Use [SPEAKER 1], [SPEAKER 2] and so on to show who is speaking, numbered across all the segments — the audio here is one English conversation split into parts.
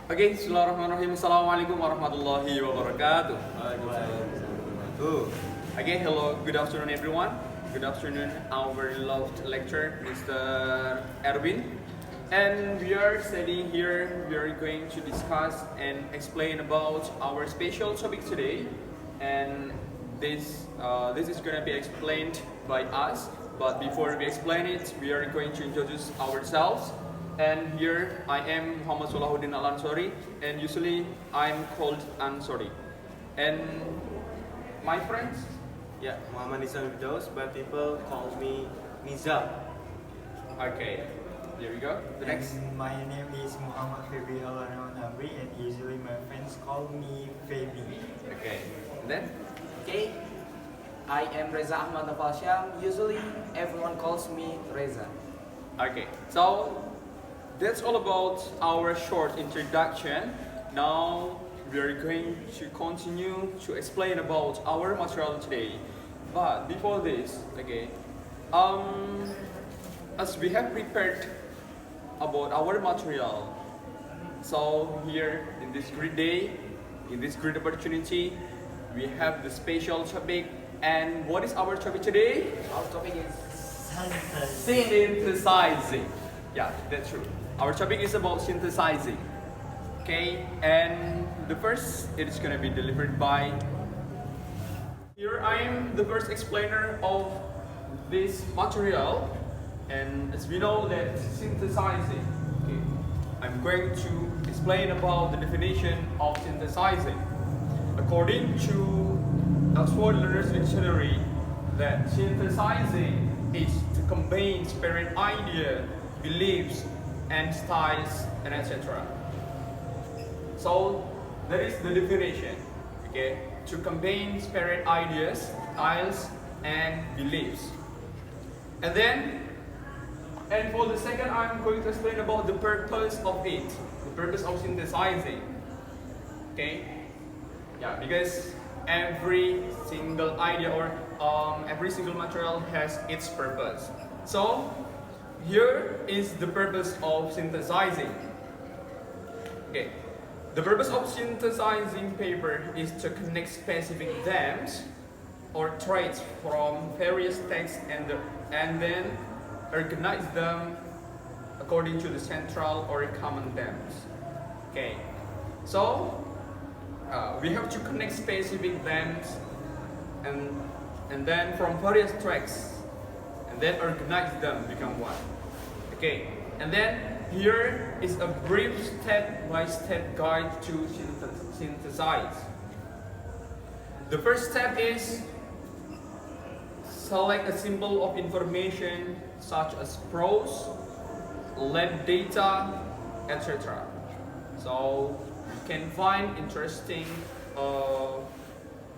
[SPEAKER 1] Okay, Bismillahirrahmanirrahim. Assalamualaikum warahmatullahi wabarakatuh. Okay, hello, good afternoon everyone. Good afternoon, our loved lecturer, Mr. Erwin. And we are sitting here, we are going to discuss and explain about our special topic today. And this is going to be explained by us. But before we explain it, we are going to introduce ourselves. And here I am Muhammad Sholahudin al-Anshori, and usually I'm called Anshori. And my friends,
[SPEAKER 2] Yeah, Muhammad Nizam firdaus, but people call me Nizam.
[SPEAKER 1] okay, here we go. The next.
[SPEAKER 3] My name is Muhammad Febi and usually my friends call me Febi.
[SPEAKER 1] Okay, and then
[SPEAKER 4] Okay, I am Reza ahmad syam. Usually everyone calls me Reza.
[SPEAKER 1] okay, so that's all about our short introduction. Now we are going to continue to explain about our material today. But before this, okay, as we have prepared about our material, so here in this great day, in this great opportunity, we have the special topic. And what is our topic today?
[SPEAKER 4] Our topic is
[SPEAKER 1] Synthesizing. Yeah, that's true. Our topic is about synthesizing. Okay, and the first it is gonna be delivered by. Here I am the first explainer of this material, and as we know that synthesizing. Okay, I'm going to explain about the definition of synthesizing. According to Oxford Learner's Dictionary, that synthesizing is to combine separate idea, beliefs, and styles, and etc. So that is the definition. Okay, to combine separate ideas, styles, and beliefs. And for the second, I'm going to explain about the purpose of it, the purpose of synthesizing. Okay, yeah, because every single idea or every single material has its purpose. So here is the purpose of synthesizing. Okay, the purpose of synthesizing paper is to connect specific themes or traits from various texts and then organize them according to the central or common themes. Okay, so we have to connect specific themes and then from various tracks and then organize them become one. Okay, and then here is a brief step-by-step guide to synthesize. The first step is select a symbol of information such as prose, lab data, etc. So you can find interesting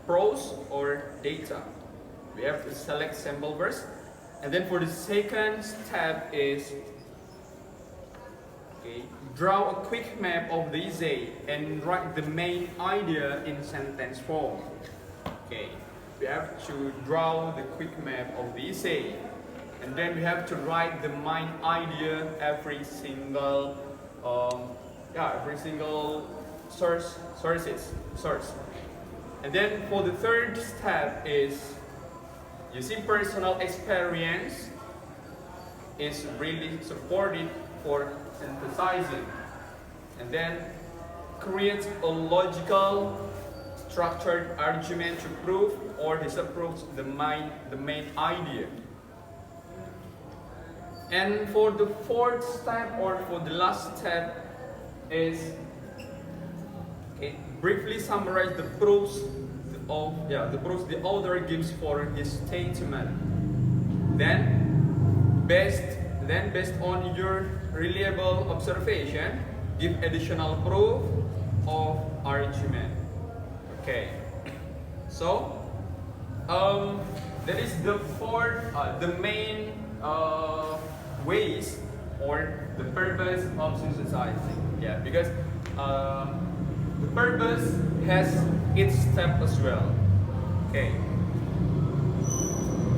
[SPEAKER 1] prose or data. We have to select sample verse. And then for the second step is draw a quick map of the essay and write the main idea in sentence form. Okay, we have to draw the quick map of the essay, and then we have to write the main idea every single source. And then for the third step is using personal experience is really supported for synthesizing, and then create a logical structured argument to prove or disapprove the main idea. And for the fourth step or for the last step is briefly summarize the proofs the author gives for his statement. Then based on your reliable observation, give additional proof of argument. Okay, so that is the main ways or the purpose of synthesizing. Yeah, because the purpose has its step as well. Okay,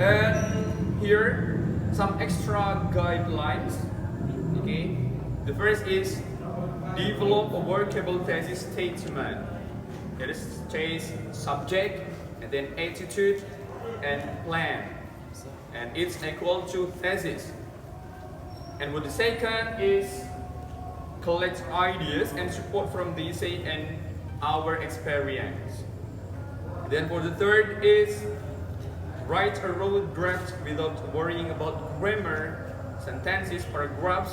[SPEAKER 1] and here some extra guidelines. Okay, the first is develop a workable thesis statement. It states subject, and then attitude, and plan. And it's equal to thesis. And what the second is collect ideas and support from the essay and our experience. Then for the third is write a road draft without worrying about grammar, sentences, paragraphs,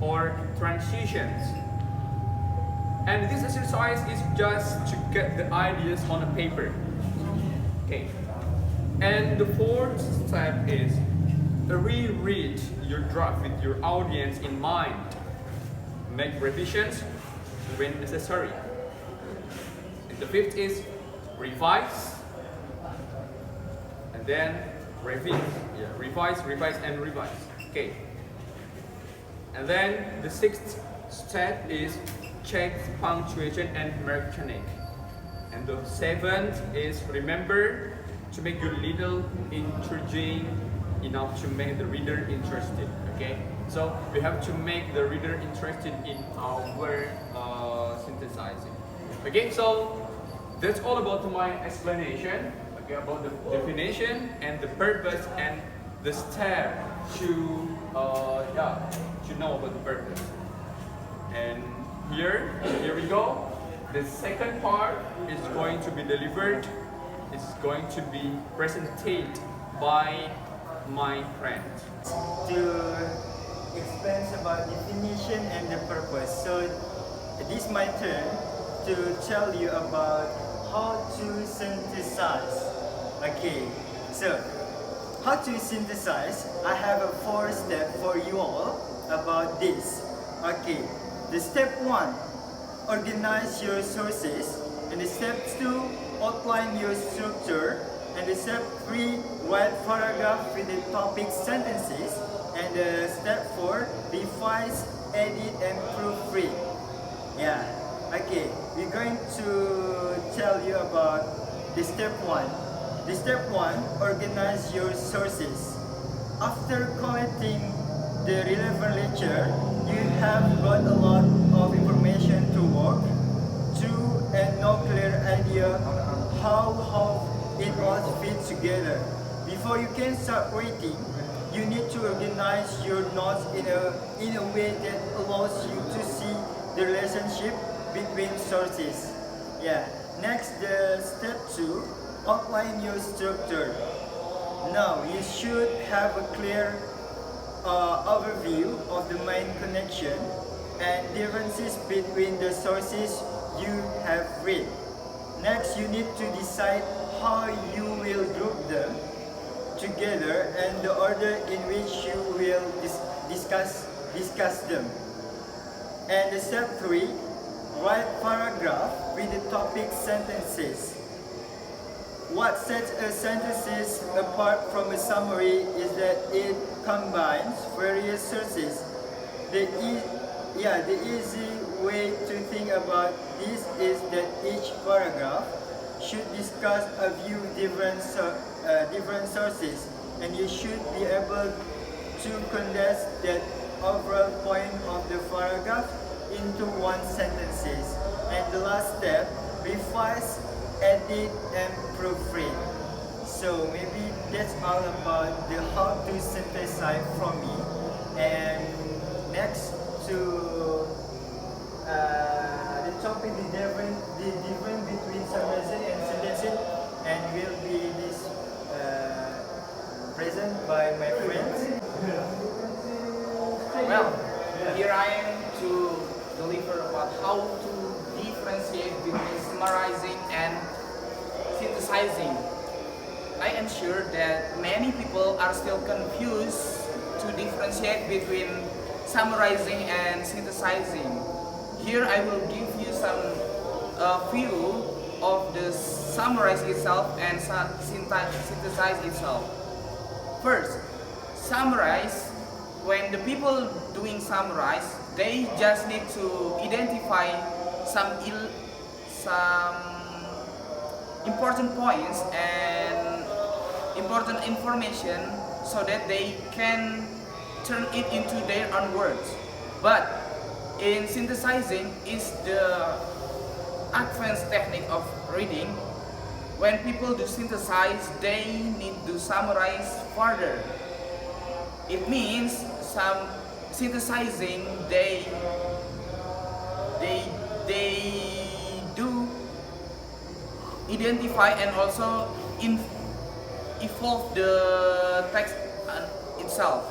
[SPEAKER 1] or transitions. And this exercise is just to get the ideas on a paper. Okay. And the fourth step is reread your draft with your audience in mind. Make revisions when necessary. And the fifth is revise. And then revise. Yeah, revise, and revise. Okay. And then the sixth step is check punctuation and mechanic. And the seventh is remember to make your little intriguing enough to make the reader interested. Okay, so we have to make the reader interested in our synthesizing. Okay, so that's all about my explanation. Okay, about the definition and the purpose and the step to to know about the purpose. And here we go. The second part is going to be delivered. It's going to be presented by my friend.
[SPEAKER 3] To explain about definition and the purpose. So it is my turn to tell you about how to synthesize. Okay, so how to synthesize? I have a 4 step for you all about this. Okay, the step 1, organize your sources, and the step 2, outline your structure, and the step 3, write paragraph with the topic sentences, and the step 4, revise, edit, and proofread. Yeah, okay, we're going to tell you about the step 1. The step 1, organize your sources. After collecting the relevant literature, you have got a lot of information to work through and no clear idea how it all fits together. Before you can start writing, you need to organize your notes in a way that allows you to see the relationship between sources. Yeah. Next, the step 2, outline your structure. Now, you should have a clear overview of the main connection and differences between the sources you have read. Next, you need to decide how you will group them together and the order in which you will discuss them. And the step 3, write paragraph with the topic sentences. What sets a sentence apart from a summary is that it combines various sources. The easy way to think about this is that each paragraph should discuss a few different sources, and you should be able to condense that overall point of the paragraph into one sentence. And the last step, revise, edit, and proofread. So maybe that's all about the how to synthesize from me. And next to the topic, the difference between summarizing and synthesis, and will be this present by my friends.
[SPEAKER 4] Well, here I am to deliver about how to differentiate between summarizing and synthesizing. I am sure that many people are still confused to differentiate between summarizing and synthesizing. Here I will give you some view of the summarize itself and synthesize itself. First, summarize. When the people doing summarize, they just need to identify some important points and important information so that they can turn it into their own words. But in synthesizing is the advanced technique of reading. When people do synthesize, they need to summarize further. It means some synthesizing they do identify and also evolve the text itself.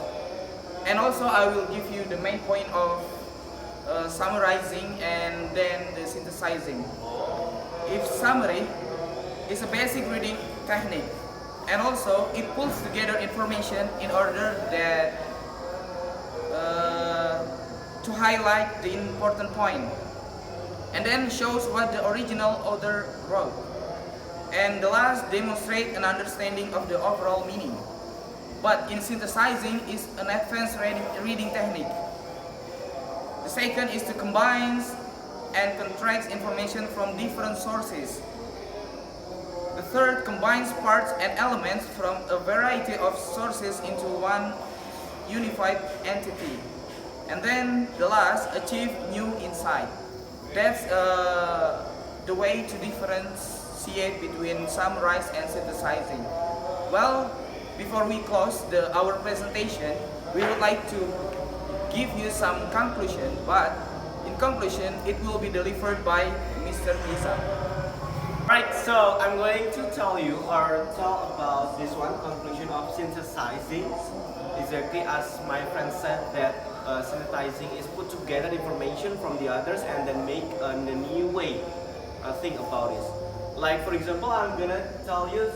[SPEAKER 4] And also I will give you the main point of summarizing and then the synthesizing. If summary is a basic reading technique, and also it pulls together information in order that to highlight the important point, and then shows what the original author wrote, and the last demonstrate an understanding of the overall meaning. But in synthesizing is an advanced reading technique. The second is to combine and contrast information from different sources. The third combines parts and elements from a variety of sources into one unified entity. And then the last, achieve new insight. That's the way to differentiate between summarize and synthesizing. Well, before we close our presentation, we would like to give you some conclusion, but in conclusion, it will be delivered by Mr. Nizam.
[SPEAKER 2] Right, so I'm going to tell you or tell about this one, conclusion of synthesizing. Exactly as my friend said that synthesizing is put together information from the others and then make a new way think about it. Like for example, I'm gonna tell you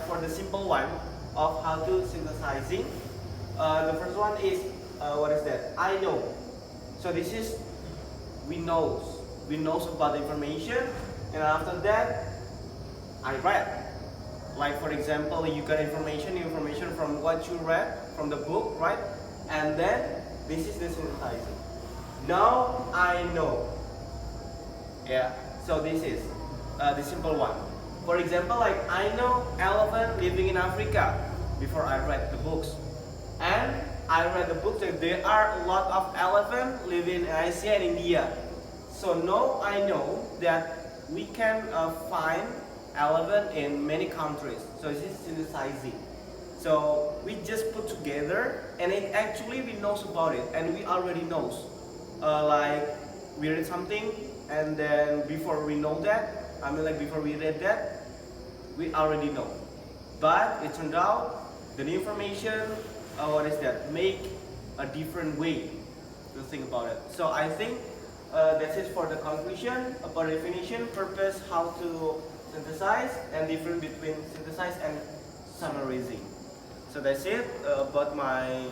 [SPEAKER 2] for the simple one of how to synthesizing. The first one is what is that? I know. So this is we knows about the information. And after that, I read. Like for example, you got information from what you read from the book, right? And then this is the synthesizing. Now I know. Yeah. So this is the simple one. For example, like I know elephant living in Africa before I read the books, and I read the books that there are a lot of elephant living in Asia and India. So now I know that we can find elephant in many countries. So this is synthesizing. So we just put together, and it actually we knows about it, and we already knows. Like we read something, and then before we know that, before we read that, we already know. But it turned out the new information, what is that? Make a different way to think about it. So I think that's it for the conclusion about definition, purpose, how to synthesize, and difference between synthesize and summarizing. So that's it about my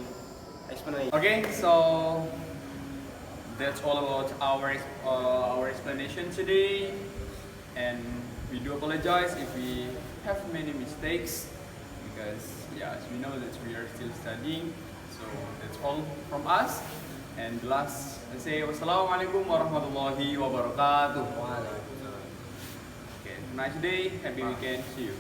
[SPEAKER 2] explanation.
[SPEAKER 1] Okay, so that's all about our explanation today, and we do apologize if we have many mistakes, because yeah, as we know that we are still studying. So that's all from us. And last, let's say wassalamualaikum warahmatullahi wabarakatuh. Okay, have a nice day, happy weekend, see you.